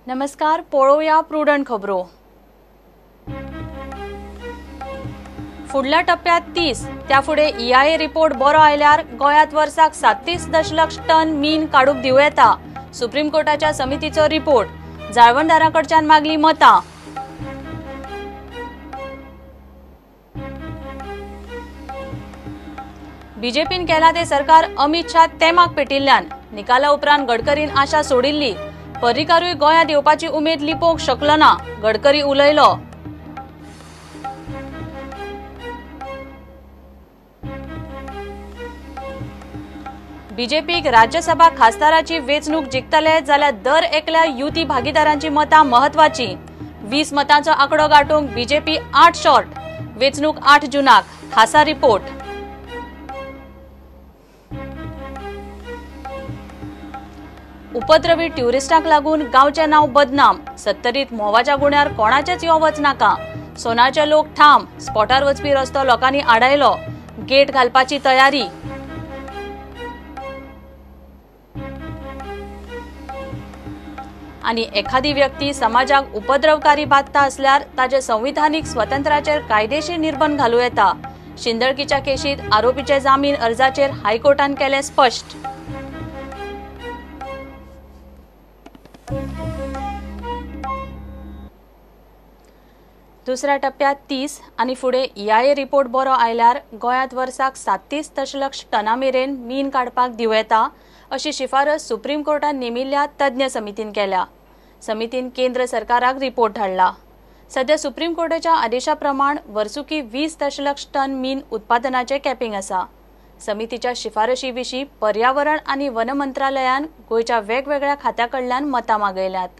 नमस्कार, पळोवया प्रुडंट खबरो। फुडल्या टप्प्यात 30 त्याफुडे EIA रिपोर्ट बरो आयल्यार गोयात वर्साक 37 दशलक्ष टन मीन काडूक दिव येता। सुप्रीम कोर्टाच्या समितीचो रिपोर्ट जाळवणदाराकडच्यान मागली मतां। बीजेपीन केला ते सरकार अमित शाह तेमाक पेटिल्ल्यान निकाला उपरांत गडकरीन आशा सोडिल्ली। पर्रीकारूय गोंयांत येवपाची उमेद लिपोवंक शकलो ना, गडकरी उलयलो। बीजेपीक राज्यसभा खासदाराची वेंचणूक जिखतले जाल्यार दर एकल्या युती भागीदारांची मतां महत्वाची। 20 मतांचो आंकडो गाठूंक बीजेपी 8 शॉर्ट। वेंचणूक 8 जूनाक, खासा रिपोर्ट। उपद्रवी ट्युरिस्टांक लागून गांवचे नाव बदनाम। सत्तरीत मोवाच्या गुण्यार कोणाचेच यो वचनाका। सोनाचे लोक ठाम, स्पॉटार वचपी रस्तो लोकांनी आडायलो। गेट घालपाची तयारी। आणि एखादी व्यक्ती समाजाक उपद्रवकारी बांधता असल्यार ताचे संविधानीक स्वतंत्राचेर कायदेशीर निर्बंध घालूं येता। शिंदळकीच्या केशीत आरोपीचे जामीन अर्जाचेर हायकोर्टान केले स्पष्ट। दुसऱ्या टप्प्यात 30 आणि फुडें EIA रिपोर्ट बरो आयल्यार गोंयांत वर्साक 37 दशलक्ष टनां मेरेन मीन काडपाक दिव येता अशी शिफारस सुप्रीम कोर्टान नेमिल्ल्या तज्ञ समितीन केल्या। समितीन केंद्र सरकाराक रिपोर्ट धाडला। सध्या सुप्रीम कोर्टाच्या आदेशा प्रमाण वर्सुकी 20 दशलक्ष टन मीन उत्पादनाचे कॅपिंग आसा। समितीच्या शिफारशी विशीं पर्यावरण आणि वन मंत्रालयान गोंयच्या वेगवेगळ्या खात्याकडल्यान मतां मागयल्यात।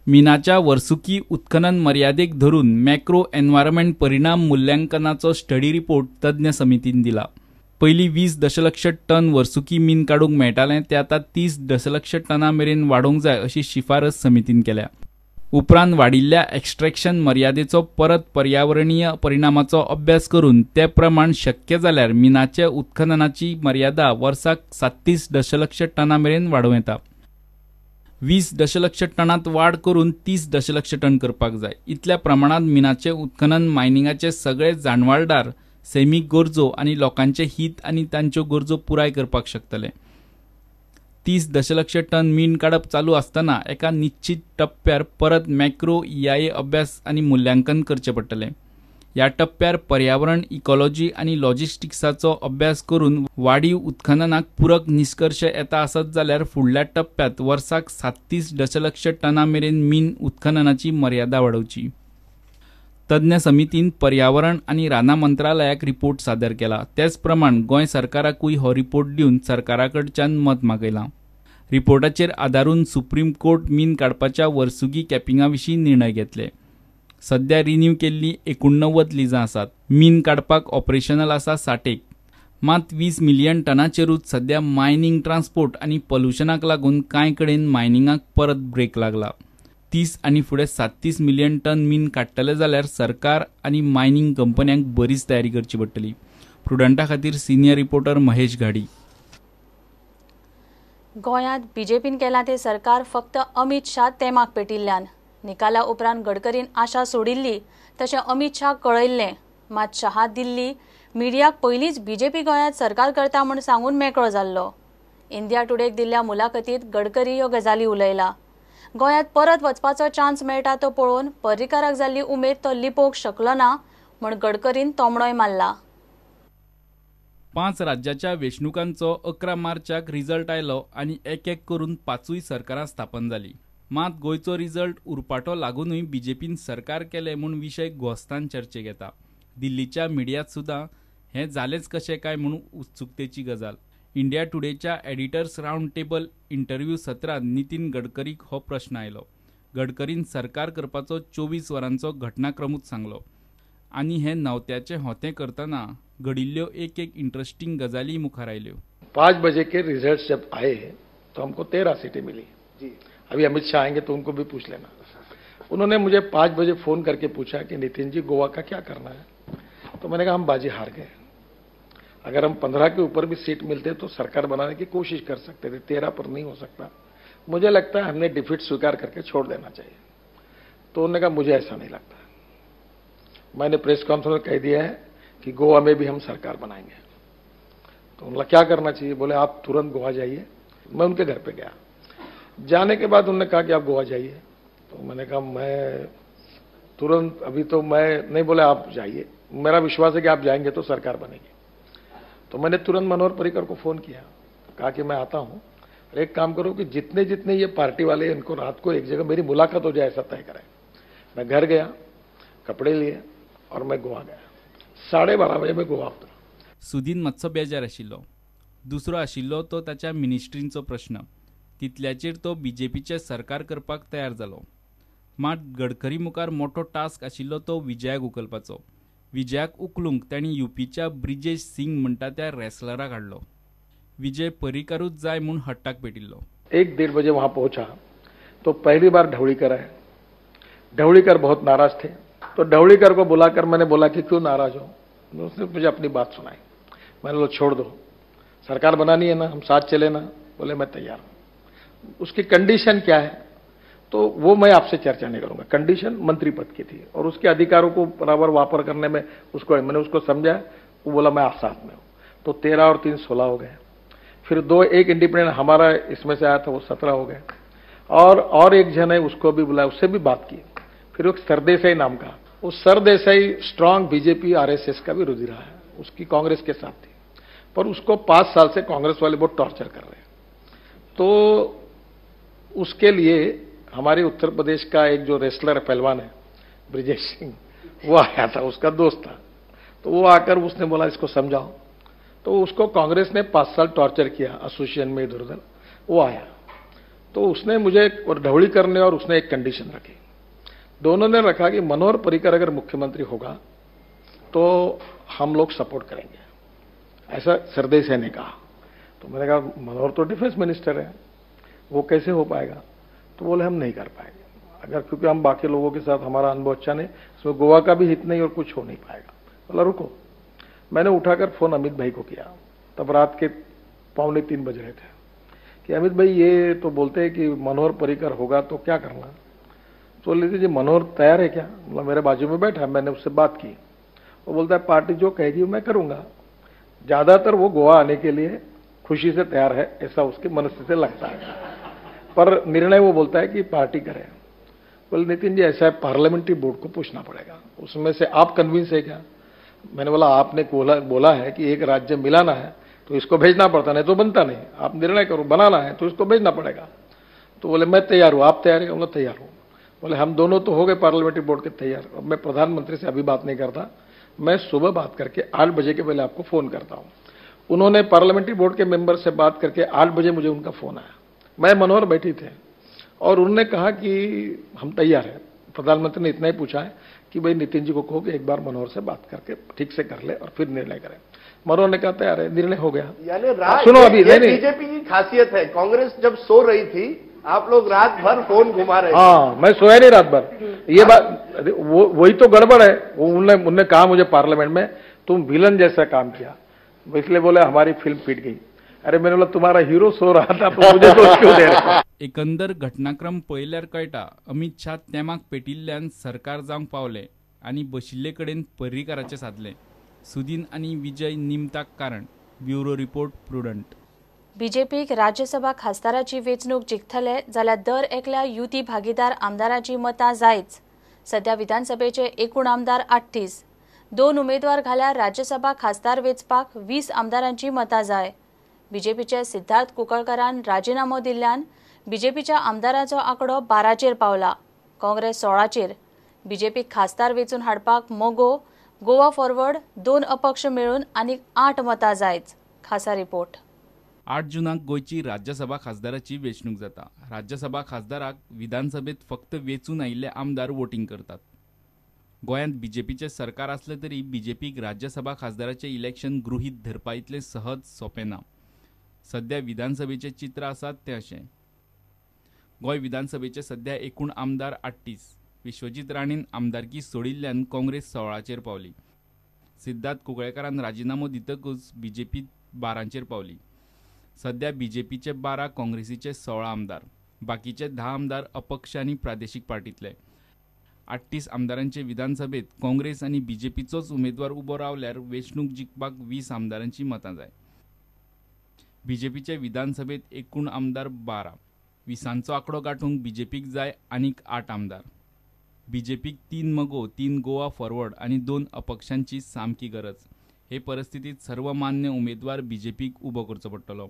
मिनाच्या वर्सुकी उत्खनन मर्यादेक धरून मॅक्रो एन्व्हायरमेंट परिणाम मूल्यांकनाचो स्टडी रिपोर्ट तज्ञ समितीन दिला। पयली 20 दशलक्ष टन वर्सुकी मीन काडूंक मेळटालें ते आतां 30 दशलक्ष टनां मेरेन वाडोवंक जाय अशी शिफारस समितीन केल्या। उपरांत वाडिल्ल्या एक्स्ट्रॅक्शन मर्यादेचो परत पर्यावरणीय परिणामाचो अभ्यास करून ते प्रमाण शक्य जाल्यार मिनाचे उत्खननाची मर्यादा वर्साक 37 दशलक्ष टनां मेरेन वाडोवं येता। 20 दशलक्ष टनांत वाड करून 30 दशलक्ष टन करपाक जाय। इतल्या प्रमाणात मिनाचे उत्खनन मायनिंगाचे सगळे जाणवालदार सैमीक गरजो आणि लोकांचे हित आणि तांच्यो गरजो पुराय करपाक शकतले। 30 दशलक्ष टन मीन काडप चालू असताना एका निश्चित टप्प्यार परत मॅक्रो EIA अभ्यास आणि मूल्यांकन करचे पडटले। या टप्प्यार पर्यावरण, इकॉलॉजी आणि लॉजिस्टिक्साचो अभ्यास करून वाडीव उत्खननाक पूरक निष्कर्ष येता आसत जाल्यार फुडल्या टप्प्यात वर्साक 37 दशलक्ष टनां मेरेन मीन उत्खननाची मर्यादा वाडोवची। तज्ञ समितीन पर्यावरण आणि राना मंत्रालयाक रिपोर्ट सादर केला। त्याच प्रमाण गोंय सरकाराकूय हो रिपोर्ट दिवन सरकाराकडच्यान मत मागयलां। रिपोर्टाचेर आदारून सुप्रीम कोर्ट मीन काडपाच्या वर्सुकी कॅपिंगा विशीं निर्णय घेतले। सध्या रिन्यू केल्ली 89 लिजां आसात। मीन काडपाक ऑपरेशनल आसा 60। मात 20 मिलियन टनाचेरूच सध्या मायनिंग, ट्रान्सपोर्ट आणि पोल्युशनाक लागून कांय कडेन मायनिंगाक परत ब्रेक लागला। 30 आणि फुडें 37 मिलियन टन मीन काडटले जाल्यार सरकार आणि मायनिंग कंपन्यांक बरीच तयारी करची पडटली। प्रुडंटा खातीर सिनियर रिपोर्टर महेश घाडी। गोंयांत बीजेपीन केला ते सरकार फक्त अमित शाह तेमाक पेटिल्ल्यान निकाला उपरांत गडकरीन आशा सोडिल्ली तशें अमित शाह कळयल्लें। मात शाह दिल्ली मिडियाक पयलींच बीजेपी गोंयांत सरकार करता म्हूण सांगून मेकळो जाल्लो। इंडिया टुडेक दिल्ल्या मुलाखतींत गडकरी ह्यो गजाली उलयला। गोंयांत परत वचपाचो चान्स मेळटा तो पळोवन पर्रीकाराक जाल्ली उमेद तो लिपोवंक शकलो ना म्हूण गडकरीन तोमडोय मारला। 5 राज्याच्या वेंचणुकांचो 11 मार्चाक रिझल्ट आयलो आणि एक एक करून 5 सरकारां स्थापन जाली। मात गोंयचो रिझल्ट उरपाटो लागूनय बीजेपीन सरकार केले म्हूण विशय घोस्तान चर्चेक येता। दिल्लीच्या मिडियांत सुद्दां हें जालेंच कशें काय म्हणून उत्सुकतेची गजाल। इंडिया टुडेच्या एडिटर्स राउंड टेबल इंटरव्यू सत्रांत नितीन गडकरीक हो प्रश्न आयलो। गडकरीन सरकार करपाचो 24 वरांचो घटनाक्रमूच सांगलो आणि हे नवत्याचे होते करतना घडिल्ल्यो एक इंटरेस्टिंग गजाली मुखार आयल्यो। 5 बजे के रिजल्ट्स जब आए तो हमको 13 सीटें मिली। अभी अमित शाह आएंगे तो उनको भी पूछ लेना। उन्होंने मुझे 5 बजे फोन करके पूछा कि नितिन जी गोवा का क्या करना है, तो मैंने कहा हम बाजी हार गए। अगर हम 15 के ऊपर भी सीट मिलते तो सरकार बनाने की कोशिश कर सकते थे, 13 पर नहीं हो सकता। मुझे लगता है हमने डिफीट स्वीकार करके छोड़ देना चाहिए। तो उन्होंने कहा मुझे ऐसा नहीं लगता। मैंने प्रेस कॉन्फ्रेंस में कह दिया है कि गोवा में भी हम सरकार बनाएंगे। तो उन्होंने क्या करना चाहिए, बोले आप तुरंत गोवा जाइए। मैं उनके घर पे गया। जाने के बाद उन्होंने कहा कि आप गोवा जाइए। तो मैंने कहा मैं तुरंत अभी तो मैं नहीं, बोले आप जाइए, मेरा विश्वास है कि आप जाएंगे तो सरकार बनेगी। तो मैंने तुरंत मनोहर पर्रिकर को फोन किया, कहा कि मैं आता हूं, एक काम करो कि जितने जितने ये पार्टी वाले हैं इनको रात को एक जगह मेरी मुलाकात हो जाए ऐसा तय करें। मैं घर गया, कपडे लिए और मैं गोवा गया। 12:30 बजे मैं गोवा उतरा। सुदीन मातसो बेजार आशिल्लो। दुसरो आशिल्लो तो ताच्या मिनिस्ट्रींचो प्रश्न। तितल्याचेर तो बीजेपीचे सरकार करपाक तयार जालो। मात गडकरी मुखार मोठो टास्क आशिल्लो तो विजयाक उखलपाचो। विजयाक उखलूंक तांणी यूपीच्या ब्रिजेश सिंग म्हणटा त्या रेसलराक हाडलो। विजय पर्रिकरूच जाय म्हूण हट्टाक पेटिल्लो। 1-1:30 बजे वहां पहुंचा तो पहली बार ढवळीकर आए। ढवळीकर बहुत नाराज थे। तो ढवळीकर को बुलाकर मैंने बोला कि क्यों नाराज हो। उसने मुझे अपनी बात सुनाई। मैंने बोला छोड़ दो, सरकार बनानी है ना, हम साथ चले ना। बोले मैं तैयार हूं। उसकी कंडीशन क्या है तो वो मैं आपसे चर्चा नहीं करूंगा। कंडीशन मंत्री पद की थी और उसके अधिकारों को बराबर वापर करने में मैंने उसको समझा। वो बोला मैं साथ में हूं। तो 13 और 3 16 हो गए। फिर एक इंडिपेंडेंट हमारा इसमें से आया था, वो 17 हो गए। और एक जन है, उसको भी बुलाया, उससे भी बात की। फिर एक सरदेसाई नाम का, उस सरदेसाई स्ट्रांग बीजेपी आरएसएस का विरोधी रहा है, उसकी कांग्रेस के साथ थी, पर उसको 5 साल से कांग्रेस वाले बहुत टॉर्चर कर रहे हैं। तो उसके लिए हमारे उत्तर प्रदेश का एक जो रेसलर पहलवान है ब्रिजेश सिंह, वो आया था, उसका दोस्त था। तो वो आकर उसने बोला इसको समझाओ। तो उसको कांग्रेस ने 5 साल टॉर्चर किया एसोसिएशन में इधर उधर। वो आया तो उसने मुझे और ढवळीकर ने और उसने एक कंडीशन रखी। दोनों ने रखा कि मनोहर पर्रिकर अगर मुख्यमंत्री होगा तो हम लोग सपोर्ट करेंगे, ऐसा सरदेसाई ने कहा। तो मैंने कहा मनोहर तो डिफेंस मिनिस्टर है, वो कैसे हो पाएगा। तो बोले हम नहीं कर पाएंगे अगर, क्योंकि हम बाकी लोगों के साथ हमारा अनुभव अच्छा नहीं, इसमें गोवा का भी हित नहीं और कुछ हो नहीं पाएगा। बोला रुको। मैंने उठाकर फोन अमित भाई को किया। तब रात के 2:45 बज रहे थे कि अमित भाई ये तो बोलते हैं कि मनोहर पर्रिकर होगा तो क्या करना। तो लेते जी मनोहर तैयार है क्या। मतलब मेरे बाजू में बैठा, मैंने उससे बात की। वो बोलता है पार्टी जो कहेगी मैं करूंगा। ज्यादातर वो गोवा आने के लिए खुशी से तैयार है, ऐसा उसके मनस्थिति से लगता है, पर निर्णय वो बोलता है कि पार्टी करे। बोले नितिन जी ऐसा है, पार्लियामेंट्री बोर्ड को पूछना पड़ेगा, उसमें से आप कन्विंस है क्या। मैंने बोला आपने बोला है कि एक राज्य मिलाना है तो इसको भेजना पड़ता, नहीं तो बनता नहीं। आप निर्णय करो, बनाना है तो इसको भेजना पड़ेगा। तो बोले मैं तैयार हूं, आप तैयार है। बोला तैयार हूं। बोले हम दोनों तो हो गए पार्लियामेंट्री बोर्ड के तैयार। अब मैं प्रधानमंत्री से अभी बात नहीं करता, मैं सुबह बात करके 8 बजे के पहले आपको फोन करता हूं। उन्होंने पार्लियामेंट्री बोर्ड के मेंबर से बात करके 8 बजे मुझे उनका फोन आया। मैं मनोहर बैठी थे और उन्होंने कहा कि हम तैयार हैं। प्रधानमंत्री ने इतना ही पूछा है कि भाई नितिन जी को कहो कि एक बार मनोहर से बात करके ठीक से कर ले और फिर निर्णय करें। मनोहर ने कहा तैयार है, निर्णय हो गया। यानी सुनो अभी नहीं बीजेपी की खासियत है, कांग्रेस जब सो रही थी आप लोग रात भर फोन घुमा रहे। हाँ, मैं सोया नहीं रात भर। ये बात वही तो गड़बड़ है। उन्होंने कहा मुझे पार्लियामेंट में तुम विलन जैसा काम किया, इसलिए बोले हमारी फिल्म पीट गई। अरे मैंने बोला तुम्हारा हीरो सो रहा था तो मुझे दोष क्यों दे रहे। एकंदर घटनाक्रम पळयल्यार कळटा अमित शाह तेमाक पेटिल्ल्यान सरकार जावंक पावले आनी बशिल्ले कडेन पर्रिकराचे साधले। सुदीन आनी विजय निमताक कारण। Bureau report prudent. बीजेपीक राज्यसभा खासदाराची वेंचणूक जिखतले जाल्यार दर एकल्या युती भागीदार आमदाराची मतां जायच। सध्या विधानसभेचे एकूण आमदार 38। 2 उमेदवार घाल्यार राज्यसभा खासदार वेंचपाक 20 आमदारांची मतां जाय। बीजेपीचे सिद्धार्थ कुंकळकारान राजीनामो दिल्ल्यान बीजेपीच्या आमदारांचो आंकडो 12चेर पावला, काँग्रेस 16चेर। बीजेपीक खासदार वेंचून हाडपाक मोगो, गोवा फॉरवर्ड 2 अपक्ष मेळून आनीक 8 मतां जायच। खासा रिपोर्ट। 8 जुनाक गोयची राज्यसभा खासदाराची वेंचणूक जाता। राज्यसभा खासदाराक विधानसभेत फक्त वेंचून आयिल्ले आमदार वोटिंग करतात। गोंयांत बीजेपीचे सरकार असले तरी बीजेपीक राज्यसभा खासदाराचे इलेक्शन गृहीत धरपा इतले सहज सोंपें ना। सध्या विधानसभेचे चित्र आसात ते अशें। गोंय विधानसभेचे सध्या एकूण आमदार 38। विश्वजीत राणेन आमदारकी सोडिल्ल्यान काँग्रेस 16चेर पावली। सिद्धार्थ कुंकळकारान राजीनामो दितकूच बीजेपी 12चेर पावली। सध्या बीजेपीचे 12, काँग्रेसीचे 16 आमदार। बाकीचे 10 आमदार अपक्ष आणि प्रादेशिक पार्टीतले. 38 आमदारांचे विधानसभेत काँग्रेस आणि बीजेपीचोच उमेदवार उबो रावल्यार वेंचणूक जिखपाक 20 आमदारांची मतां जाय. बीजेपीचे विधानसभेत एकूण आमदार 12. 20 आंकडो गाठूंक बीजेपीक जाय आनीक 8 आमदार. बीजेपीक 3 मगो, 3 गोवा फॉरवर्ड आणि 2 अपक्षांची सामकी गरज. हे परिस्थितीत सर्वमान्य उमेदवार बीजेपीक उबो करचो पडटलो.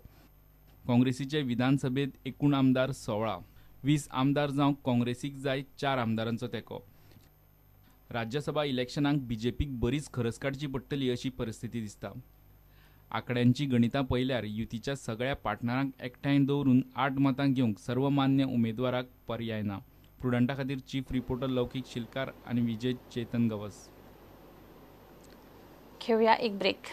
काँग्रेसीचे विधानसभेत एकूण आमदार 16. 20 आमदार जावंक काँग्रेसीक जाय 4 आमदारांचो तेंको. राज्यसभा इलेक्शनाक बीजेपीक बरीच खरज काडची पडटली अशी परिस्थिती दिसता. आंकड्यांची गणितां पळयल्यार युतीच्या सगळ्या पार्टनरांक एकठांय दवरून 8 मतां घेवंक सर्वमान्य उमेदवाराक पर्याय ना. प्रुडंटा खातीर चीफ रिपोर्टर लौकीक शिलकार आणि विजय चेतन गवस. घेऊया एक ब्रेक.